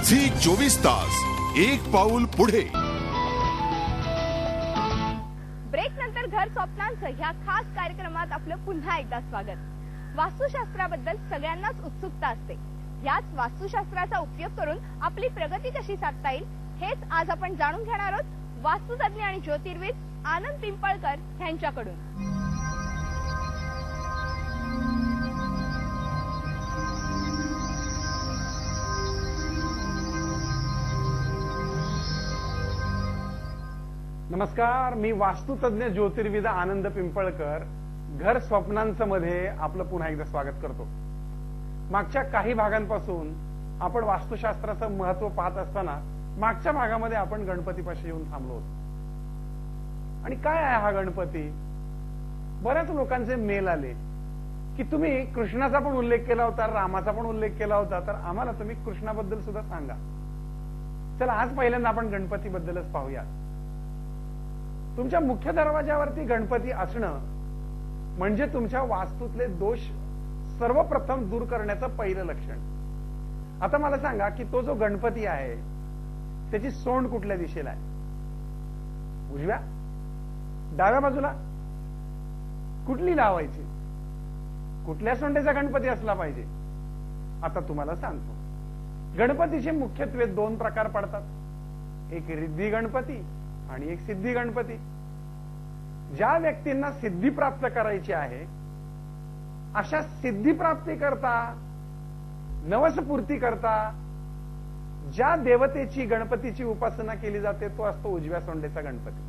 Zee 24 तास एक पाऊल पुढे. ब्रेक नंतर घर स्वप्नांचं ह्या खास कार्यक्रमात आपलं पुन्हा एकदा स्वागत. वास्तुशास्त्राबद्दल सगळ्यांनाच उत्सुकता असते. याच वास्तुशास्त्राचा उपयोग करून आपली प्रगती कशी साधता येईल हेच आज आपण जाणून घेणार आहोत वास्तुतज्ञ आणि ज्योतिर्विद आनंद पिंपळकर यांच्याकडून. नमस्कार, मी वास्तुतज्ञ ज्योतिर्विद आनंद पिंपळकर घर स्वप्नांचं मध्ये आपलं पुन्हा एकदा स्वागत करतो. मागच्या काही भागांपासून आपण वास्तुशास्त्राचं महत्व पाहत असताना मागच्या भागामध्ये आपण गणपतीपाशी येऊन थांबलो होतो. आणि काय आहे हा गणपती? बऱ्याच लोकांचे मेल आले की तुम्ही कृष्णाचा पण उल्लेख केला होता, रामाचा पण उल्लेख केला होता, तर आम्हाला तुम्ही कृष्णाबद्दल सुद्धा सांगा. चला, आज पहिल्यांदा आपण गणपतीबद्दलच पाहूया. तुमच्या मुख्य दरवाजावरती गणपती असणं म्हणजे तुमच्या वास्तूतले दोष सर्वप्रथम दूर करण्याचं पहिलं लक्षण. आता मला सांगा की तो जो गणपती आहे त्याची सोंड कुठल्या दिशेला आहे? उजव्या, डाव्या बाजूला? कुठली लावायची? कुठल्या सोंडेचा गणपती असला पाहिजे? आता तुम्हाला सांगतो. गणपतीचे मुख्यत्वे दोन प्रकार पडतात, एक रिद्धी गणपती आणि एक सिद्धी गणपती. ज्या व्यक्तींना सिद्धी प्राप्त करायची आहे अशा सिद्धी प्राप्ती करता, नवसपूर्ती करता ज्या देवतेची गणपतीची उपासना केली जाते तो असतो उजव्या सोंडेचा गणपती.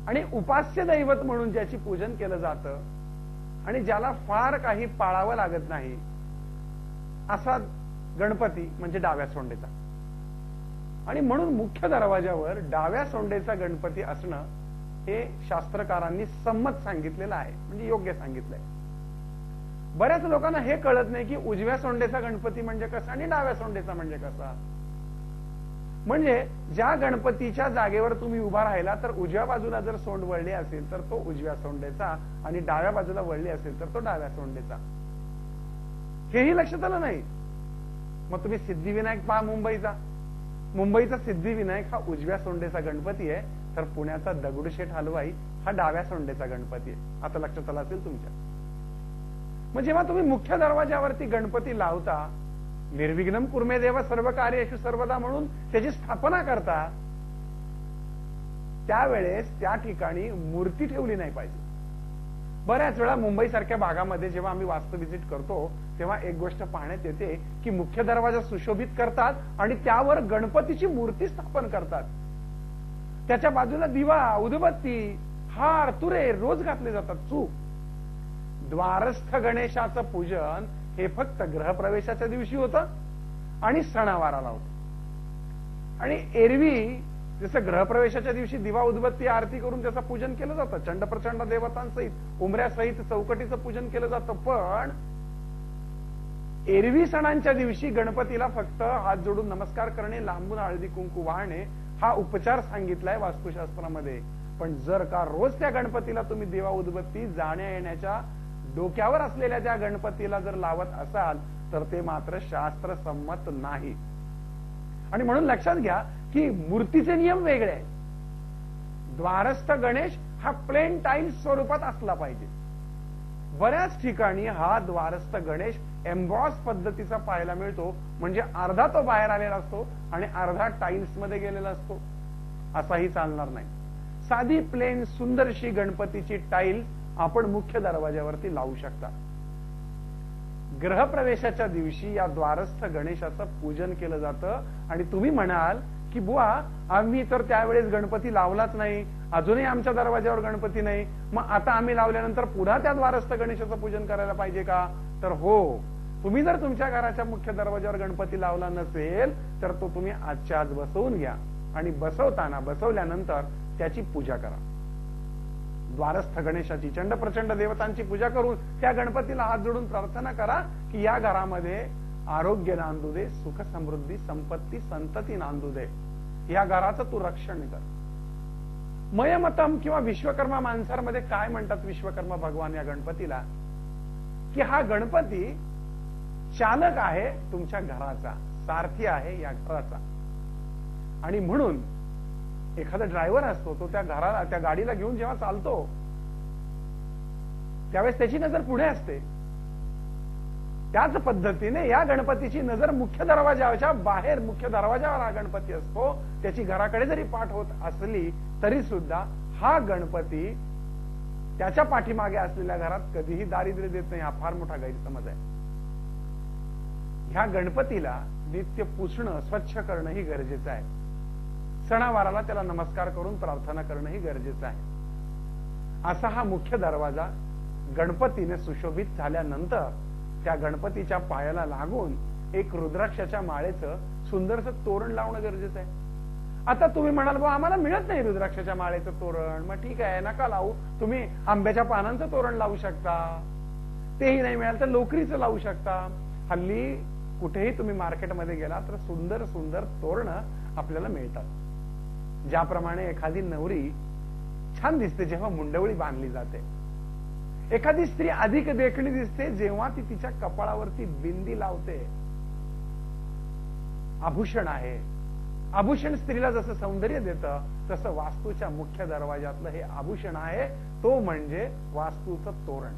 आणि उपास्य दैवत म्हणून ज्याची पूजन केलं जातं आणि ज्याला फार काही पाळावं लागत नाही असा गणपती म्हणजे डाव्या सोंडेचा. आणि म्हणून मुख्य दरवाजावर डाव्या सोंडेचा गणपती असणं हे शास्त्रकारांनी संमत सांगितलेलं आहे, म्हणजे योग्य सांगितलंय. बऱ्याच लोकांना हे कळत नाही की उजव्या सोंडेचा गणपती म्हणजे कसा आणि डाव्या सोंडेचा म्हणजे कसा. म्हणजे ज्या गणपतीच्या जागेवर तुम्ही उभा राहिला तर उजव्या बाजूला जर सोंड वळली असेल तर तो उजव्या सोंडेचा आणि डाव्या बाजूला वळली असेल तर तो डाव्या सोंडेचा. हेही लक्षात आलं नाही. मग तुम्ही सिद्धिविनायक पहा मुंबईचा सिद्धिविनायक हा उजव्या सोंडेचा गणपती आहे, तर पुण्याचा दगडूशेठ हलवाई हा डाव्या सोंडेचा गणपती आहे. आता लक्षात आलं असेल तुमच्या. मग जेव्हा तुम्ही मुख्य दरवाजावरती गणपती लावता, निर्विघ्नम कुर्मे देव सर्व कार्येषु सर्वदा म्हणून त्याची स्थापना करता, त्यावेळेस त्या ठिकाणी मूर्ती ठेवली नाही पाहिजे. बऱ्याच वेळा मुंबई सारख्या भागामध्ये जेव्हा आम्ही वास्तू व्हिजिट करतो तेव्हा एक गोष्ट पाहण्यात येते की मुख्य दरवाजा सुशोभित करतात आणि त्यावर गणपतीची मूर्ती स्थापन करतात. त्याच्या बाजूला दिवा, उदबत्ती, हार, तुरे रोज घातले जातात. चूक. द्वारस्थ गणेशाचं पूजन हे फक्त गृहप्रवेशाच्या दिवशी होतं आणि सणावाराला होतं. आणि एरवी जसं गृहप्रवेशाच्या दिवशी दिवा, उदबत्ती, आरती करून त्याचं पूजन केलं जातं, चंड प्रचंड देवतांसहित उमऱ्यासहित चौकटीचं पूजन केलं जातं. पण एरवी सणांच्या दिवशी गणपतीला फक्त हात जोडून नमस्कार करणे, लांबून हळदी कुंकू वाहणे हा उपचार सांगितलाय वास्तुशास्त्रामध्ये. पण जर का रोज त्या गणपतीला तुम्ही दिवा, उदबत्ती, जाण्या येण्याच्या डोक्यावर असलेल्या त्या गणपतीला जर लावत असाल तर ते मात्र शास्त्रसंमत नाही. आणि म्हणून लक्षात घ्या की मूर्तीचे नियम वेगळे आहेत. द्वारस्थ गणेश हा प्लेन टाईल्स स्वरूपात असला पाहिजे. बऱ्याच ठिकाणी हा द्वारस्थ गणेश एम्बॉस पद्धतीचा पाहायला मिळतो, म्हणजे अर्धा तो बाहेर आलेला असतो आणि अर्धा टाईल्स मध्ये गेलेला असतो. असाही चालणार नाही. साधी प्लेन सुंदरशी गणपतीची टाईल्स आपण मुख्य दरवाजावरती लावू शकता. गृहप्रवेशाच्या दिवशी या द्वारस्थ गणेशाचं पूजन केलं जातं. आणि तुम्ही म्हणाल की बुवा आम्ही तर त्यावेळेस गणपती लावलाच नाही, अजूनही आमच्या दरवाजावर गणपती नाही, मग आता आम्ही लावल्यानंतर पुन्हा त्या द्वारस्थ गणेशाचं पूजन करायला पाहिजे का? तर हो, तुम्ही जर तुमच्या घराच्या मुख्य दरवाजावर गणपती लावला नसेल तर तो तुम्ही आजच्या आज बसवून घ्या आणि बसवल्यानंतर त्याची पूजा करा. द्वारस्थ गणेशाची, चंड प्रचंड देवतांची पूजा करून त्या गणपतीला हात जोडून प्रार्थना करा की या घरामध्ये आरोग्य नांदू दे, सुख समृद्धी संपत्ती संतती नांदू दे, या घराचं तू रक्षण कर. मयमतम किंवा विश्वकर्मा माणसांमध्ये काय म्हणतात विश्वकर्मा भगवान या गणपतीला, की हा गणपती चालक आहे तुमच्या घराचा, सारथी आहे या घराचा. आणि म्हणून एखादा ड्रायव्हर असतो, तो त्या गाडीला घेऊन जेव्हा चालतो त्यावेळेस त्याची नजर पुढे असते. त्याच पद्धतीने या गणपतीची नजर मुख्य दरवाजाच्या बाहेर, मुख्य दरवाजावर हा गणपती असतो. त्याची घराकडे जरी पाठ होत असली तरी सुद्धा हा गणपती त्याच्या पाठीमागे असलेल्या घरात कधीही दारिद्र्य देत नाही. हा फार मोठा गैरसमज आहे. ह्या गणपतीला नित्य पुसणं, स्वच्छ करणं ही गरजेचं आहे. सणावाराला त्याला नमस्कार करून प्रार्थना करणं ही गरजेचं आहे. असा हा मुख्य दरवाजा गणपतीने सुशोभित झाल्यानंतर त्या गणपतीच्या पायाला लागून एक रुद्राक्षाच्या माळेचं सुंदरसं तोरण लावणं गरजेचं आहे. आता तुम्ही म्हणाल, बा आम्हाला मिळत नाही रुद्राक्षाच्या माळेचं तोरण. मग ठीक आहे, नका लावू. तुम्ही आंब्याच्या पानांचं तोरण लावू शकता. तेही नाही मिळालं तर लोकरीचं लावू शकता. हल्ली कुठेही तुम्ही मार्केटमध्ये गेला तर सुंदर सुंदर तोरणं आपल्याला मिळतात. ज्याप्रमाणे एखादी नवरी छान दिसते जेव्हा मुंडवळी बांधली जाते. एखादी स्त्री अधिक देखणी दिसते जेव्हा ती तिच्या कपाळावरती बिंदी लावते. आभूषण आहे. आभूषण स्त्रीला जसं सौंदर्य देतं तसं वास्तूच्या मुख्य दरवाजातलं हे आभूषण आहे, तो म्हणजे वास्तूचं तोरण.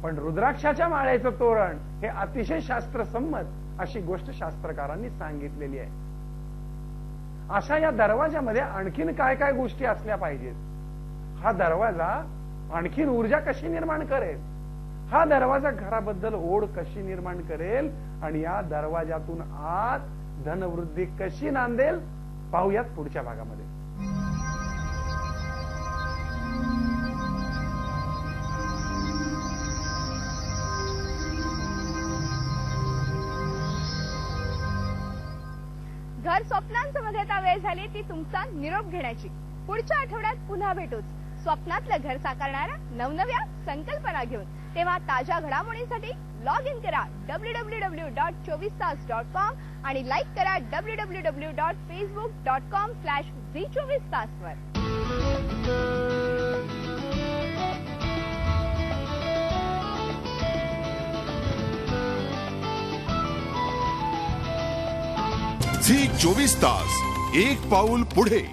पण रुद्राक्षाच्या माळेचं तोरण हे अतिशय शास्त्रसंमत अशी गोष्ट शास्त्रकारांनी सांगितलेली आहे. अशा या दरवाजामध्ये आणखीन काय काय गोष्टी असल्या पाहिजेत. हा दरवाजा आणखीन ऊर्जा कशी निर्माण करेल, हा दरवाजा घराबद्दल ओढ कशी निर्माण करेल आणि या दरवाजातून आत धनवृद्धी कशी नांदेल, पाहूयात पुढच्या भागामध्ये. घर स्वप्नांचं मध्ये आता वेळ झाली ती तुमचा निरोप घेण्याची. पुढच्या आठवड्यात पुन्हा भेटूच स्वप्नातलं घर साकारणाऱ्या नवनव्या संकल्पना घेऊन. तेव्हा ताज्या घडामोडींसाठी लॉग इन करा www.24tas.com आणि लाईक करा www.facebook.com/zee24tas वर. झी 24 तास, एक पाऊल पुढे.